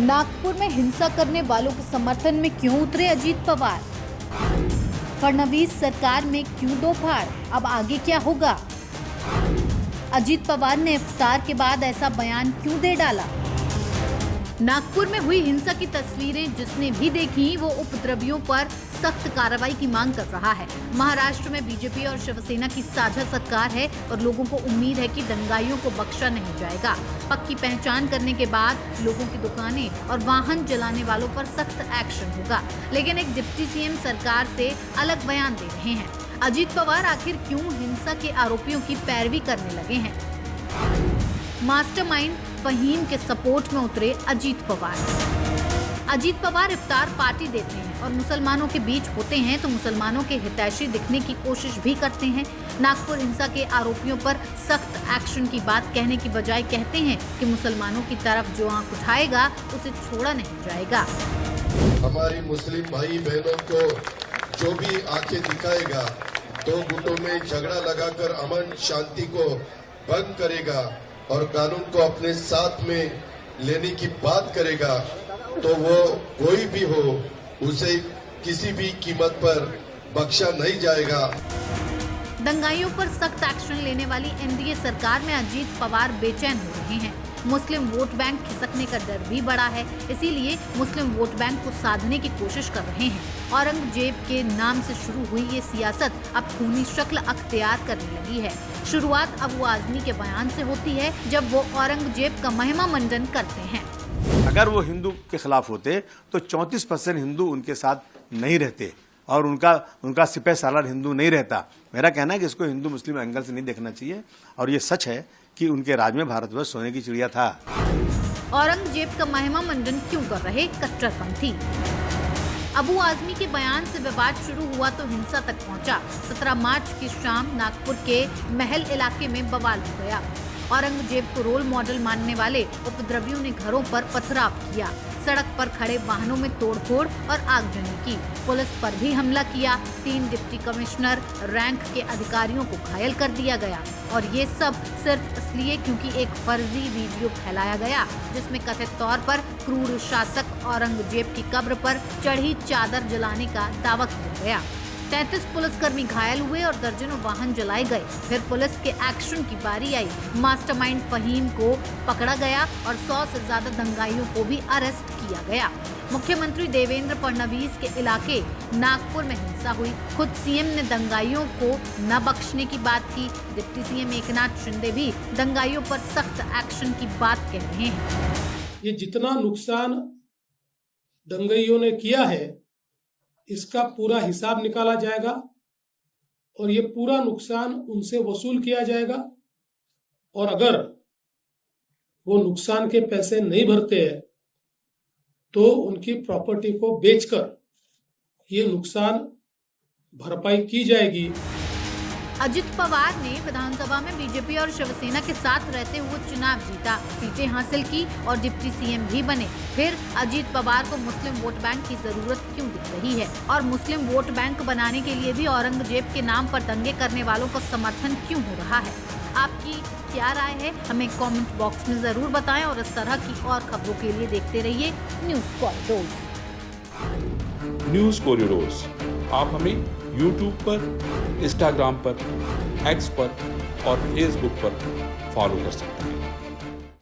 नागपुर में हिंसा करने वालों के समर्थन में क्यों उतरे अजीत पवार? फडणवीस सरकार में क्यों दो फाड़? अब आगे क्या होगा? अजीत पवार ने इफ्तार के बाद ऐसा बयान क्यों दे डाला? नागपुर में हुई हिंसा की तस्वीरें जिसने भी देखी वो उपद्रवियों पर सख्त कार्रवाई की मांग कर रहा है। महाराष्ट्र में बीजेपी और शिवसेना की साझा सरकार है और लोगों को उम्मीद है कि दंगाइयों को बख्शा नहीं जाएगा। पक्की पहचान करने के बाद लोगों की दुकानें और वाहन जलाने वालों पर सख्त एक्शन होगा। लेकिन एक डिप्टी सीएम सरकार से अलग बयान दे रहे हैं। अजीत पवार आखिर क्यों हिंसा के आरोपियों की पैरवी करने लगे हैं? मास्टरमाइंड फहीम के सपोर्ट में उतरे अजीत पवार। अजीत पवार इफ्तार पार्टी देते हैं और मुसलमानों के बीच होते हैं तो मुसलमानों के हितैषी दिखने की कोशिश भी करते हैं। नागपुर हिंसा के आरोपियों पर सख्त एक्शन की बात कहने की बजाय कहते हैं कि मुसलमानों की तरफ जो आंख उठाएगा उसे छोड़ा नहीं जाएगा। हमारी मुस्लिम भाई बहनों को जो भी आंखें दिखाएगा, दो गुटों में झगड़ा लगाकर अमन शांति को भंग करेगा और कानून को अपने साथ में लेने की बात करेगा, तो वो कोई भी हो उसे किसी भी कीमत पर बख्शा नहीं जाएगा। दंगाइयों पर सख्त एक्शन लेने वाली एनडीए सरकार में अजीत पवार बेचैन हो रहे हैं। मुस्लिम वोट बैंक खिसकने का डर भी बढ़ा है, इसीलिए मुस्लिम वोट बैंक को साधने की कोशिश कर रहे हैं। औरंगजेब के नाम से शुरू हुई ये सियासत अब खूनी शक्ल अख्तियार करने लगी है। शुरुआत अबू आजमी के बयान से होती है जब वो औरंगजेब का महिमा मंडन करते हैं। अगर वो हिंदू के खिलाफ होते तो 34% हिंदू उनके साथ नहीं रहते और उनका सिपह सालार हिंदू नहीं रहता। मेरा कहना है कि इसको हिंदू मुस्लिम एंगल से नहीं देखना चाहिए और ये सच है कि उनके राज में भारतवर्ष सोने की चिड़िया था। औरंगजेब का महिमा मंडन क्यों कर रहे कट्टरपंथी? अबू आजमी के बयान से विवाद शुरू हुआ तो हिंसा तक पहुंचा। 17 मार्च की शाम नागपुर के महल इलाके में बवाल हो गया। औरंगजेब को रोल मॉडल मानने वाले उपद्रवियों ने घरों पर पथराव किया, सड़क पर खड़े वाहनों में तोड़फोड़ और आगजनी की, पुलिस पर भी हमला किया। 3 डिप्टी कमिश्नर रैंक के अधिकारियों को घायल कर दिया गया और ये सब सिर्फ इसलिए क्योंकि एक फर्जी वीडियो फैलाया गया जिसमें कथित तौर पर क्रूर शासक औरंगजेब की कब्र पर चढ़ी चादर जलाने का दावा किया गया। 33 पुलिसकर्मी घायल हुए और दर्जनों वाहन जलाए गए। फिर पुलिस के एक्शन की बारी आई। मास्टरमाइंड फहीम को पकड़ा गया और 100 से ज्यादा दंगाइयों को भी अरेस्ट किया गया। मुख्यमंत्री देवेंद्र फडणवीस के इलाके नागपुर में हिंसा हुई। खुद सीएम ने दंगाइयों को न बख्शने की बात की। डिप्टी सीएम एकनाथ शिंदे भी दंगाइयों पर सख्त एक्शन की बात कह रहे हैं। ये जितना नुकसान दंगाइयों ने किया है इसका पूरा हिसाब निकाला जाएगा और ये पूरा नुकसान उनसे वसूल किया जाएगा और अगर वो नुकसान के पैसे नहीं भरते हैं तो उनकी प्रॉपर्टी को बेचकर ये नुकसान भरपाई की जाएगी। अजित पवार ने विधानसभा में बीजेपी और शिवसेना के साथ रहते हुए चुनाव जीता, सीटें हासिल की और डिप्टी सीएम भी बने। फिर अजित पवार को मुस्लिम वोट बैंक की जरूरत क्यों दिख रही है और मुस्लिम वोट बैंक बनाने के लिए भी औरंगजेब के नाम पर दंगे करने वालों का समर्थन क्यों हो रहा है? आपकी क्या राय है? हमें कमेंट बॉक्स में जरूर बताएं और इस तरह की और खबरों के लिए देखते रहिए न्यूज़ कॉरिडोर्स। न्यूज़ कॉरिडोर्स आप हमें YouTube पर, Instagram पर, X पर और Facebook पर फॉलो कर सकते हैं।